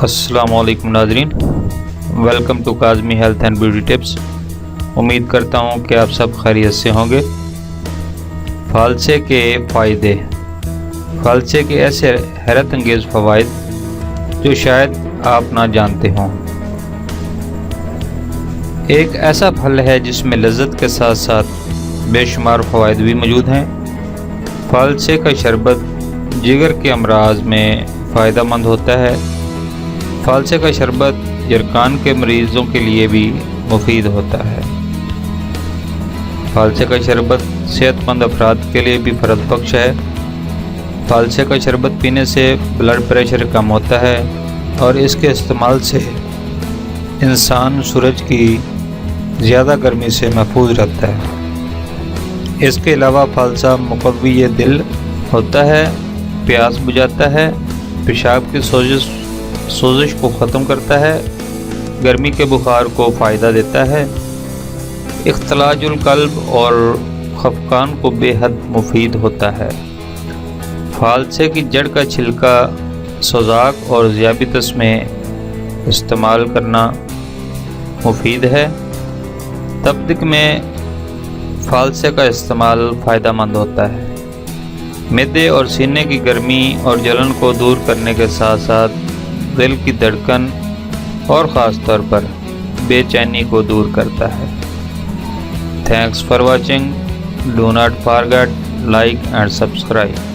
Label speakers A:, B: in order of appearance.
A: السلام علیکم ناظرین، welcome to Kazmi health and beauty tips. امید کرتا ہوں کہ آپ سب خیریت سے ہوں گے۔ فالسے کے فائدے۔ فالسے کے ایسے حیرت انگیز فوائد جو شاید آپ نہ جانتے ہوں۔ ایک ایسا پھل ہے جس میں لذت کے ساتھ ساتھ بے شمار فوائد بھی موجود ہیں۔ فالسے کا شربت جگر کے امراض میں فائدہ مند ہوتا ہے۔ فالسے کا شربت یرقان کے مریضوں کے لیے بھی مفید ہوتا ہے۔ فالسے کا شربت صحت مند افراد کے لیے بھی فرد بخش ہے۔ فالسے کا شربت پینے سے بلڈ پریشر کم ہوتا ہے اور اس کے استعمال سے انسان سورج کی زیادہ گرمی سے محفوظ رہتا ہے۔ اس کے علاوہ فالسا مقوی دل ہوتا ہے، پیاس بجھاتا ہے، پیشاب کی سوزش کو ختم کرتا ہے، گرمی کے بخار کو فائدہ دیتا ہے، اختلاج القلب اور خفقان کو بے حد مفید ہوتا ہے۔ فالسے کی جڑ کا چھلکا سوزاک اور ذیابیطس میں استعمال کرنا مفید ہے۔ تپدق میں فالسے کا استعمال فائدہ مند ہوتا ہے۔ معدے اور سینے کی گرمی اور جلن کو دور کرنے کے ساتھ ساتھ دل کی دھڑکن اور خاص طور پر بے چینی کو دور کرتا ہے۔ Thanks for watching. Do not forget like and subscribe.